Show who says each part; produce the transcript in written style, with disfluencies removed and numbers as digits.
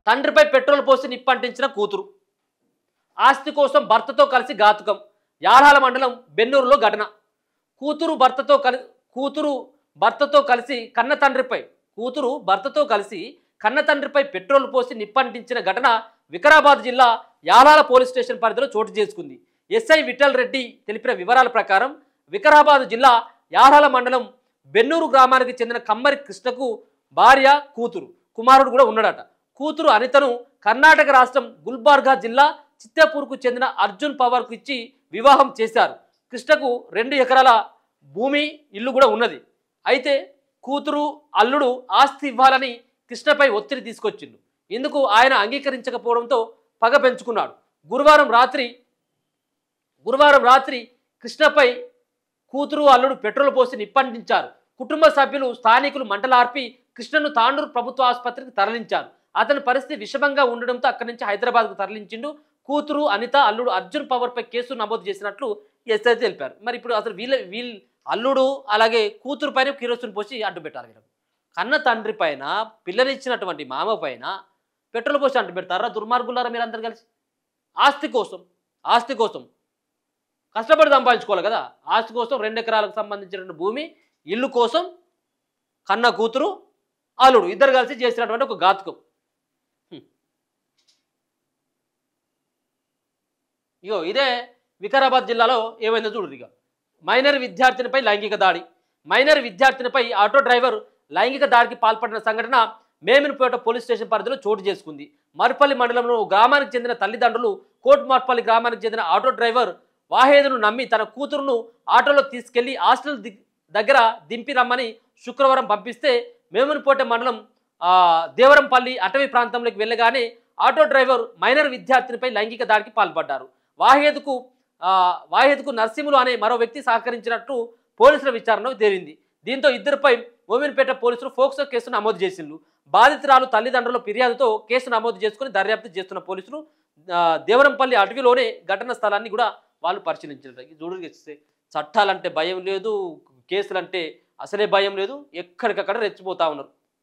Speaker 1: తండ్రిపై petrol పోసి నిప్పంటించిన కూతురు. ఆస్తి కోసం భర్తతో కలిసి ఘాతుకం. యాలాల మండలం బెన్నూరులో ఘటన. కూతురు భర్తతో కలిసి కన్న తండ్రిపై పెట్రోల్ పోసి నిప్పంటించిన ఘటన వికారాబాద్ జిల్లా యాలాల పోలీస్ స్టేషన్ పరిధిలో చోటు చేసుకుంది. ఎస్ఐ విఠల్ రెడ్డి తెలిపిన వివరాల ప్రకారం వికారాబాద్ జిల్లా యాలాల మండలం బెన్నూరు గ్రామానికి చెందిన కమ్మరి కృష్ణకు భార్య, కుమారుడు కూడా ఉన్నాడట. కూతురు అనితను కర్ణాటక రాష్ట్రం గుల్బర్గా జిల్లా చిత్తపూర్కు చెందిన అర్జున్ పవార్కు ఇచ్చి వివాహం చేశారు. కృష్ణకు 2 ఎకరాల భూమి, ఇల్లు కూడా ఉన్నది. అయితే కూతురు, అల్లుడు ఆస్తి ఇవ్వాలని కృష్ణపై ఒత్తిడి తీసుకొచ్చిండు. ఇందుకు ఆయన అంగీకరించకపోవడంతో పగ పెంచుకున్నాడు. గురువారం రాత్రి కృష్ణపై కూతురు, అల్లుడు పెట్రోల్ పోసి నిప్పంటించారు. కుటుంబ సభ్యులు, స్థానికులు మంటలార్పి కృష్ణను తాండూరు ప్రభుత్వ ఆసుపత్రికి తరలించారు. అతని పరిస్థితి విషమంగా ఉండడంతో అక్కడి నుంచి హైదరాబాద్కు తరలించిండు. కూతురు అనిత, అల్లుడు అర్జున్ పవర్పై కేసు నమోదు చేసినట్లు ఎస్ఐ తెలిపారు. మరి ఇప్పుడు అసలు వీళ్ళ అల్లుడు అలాగే కూతురు పైన కిరోసిన్ పోసి అడ్డు పెట్టారు. వీళ్ళకు కన్న తండ్రి పైన, పిల్లనిచ్చినటువంటి మామ పైన పెట్రోల్ పోసి అడ్డు పెడతారా? దుర్మార్గులారా మీరందరూ కలిసి? ఆస్తి కోసం కష్టపడి సంపాదించుకోవాలి కదా. ఆస్తి కోసం 2 ఎకరాలకు సంబంధించిన భూమి, ఇల్లు కోసం కన్న కూతురు, అల్లుడు ఇద్దరు కలిసి చేసినటువంటి ఒక ఘాతుకం. ఇగో ఇదే వికారాబాద్ జిల్లాలో ఏమైందో చూడు. ఇక మైనర్ విద్యార్థినిపై లైంగిక దాడి. మైనర్ విద్యార్థినిపై ఆటో డ్రైవర్ లైంగిక దాడికి పాల్పడిన సంఘటన మేమినపేట పోలీస్ స్టేషన్ పరిధిలో చోటు చేసుకుంది. మర్పల్లి మండలంలో గ్రామానికి చెందిన తల్లిదండ్రులు కోట్మార్పల్లి గ్రామానికి చెందిన ఆటో డ్రైవర్ వాహేదును నమ్మి తన కూతురును ఆటోలో తీసుకెళ్లి హాస్టల్ దగ్గర దింపి రమ్మని శుక్రవారం పంపిస్తే మేమినపేట మండలం దేవరంపల్లి అటవీ ప్రాంతంలోకి వెళ్ళగానే ఆటో డ్రైవర్ మైనర్ విద్యార్థినిపై లైంగిక దాడికి పాల్పడ్డారు. వాహేద్కు నర్సింహులు అనే మరో వ్యక్తి సహకరించినట్టు పోలీసుల విచారణలో తేలింది. దీంతో ఇద్దరిపై మోమిన్పేట పోలీసులు ఫోక్సో కేసు నమోదు చేసిండ్రు. బాధితురాలు తల్లిదండ్రుల ఫిర్యాదుతో కేసు నమోదు చేసుకుని దర్యాప్తు చేస్తున్న పోలీసులు దేవరంపల్లి అటవీలోనే ఘటన స్థలాన్ని కూడా వాళ్ళు పరిశీలించారు. చూడు, చట్టాలంటే భయం లేదు, కేసులంటే అసలే భయం లేదు, ఎక్కడికక్కడ రెచ్చిపోతా ఉన్నారు.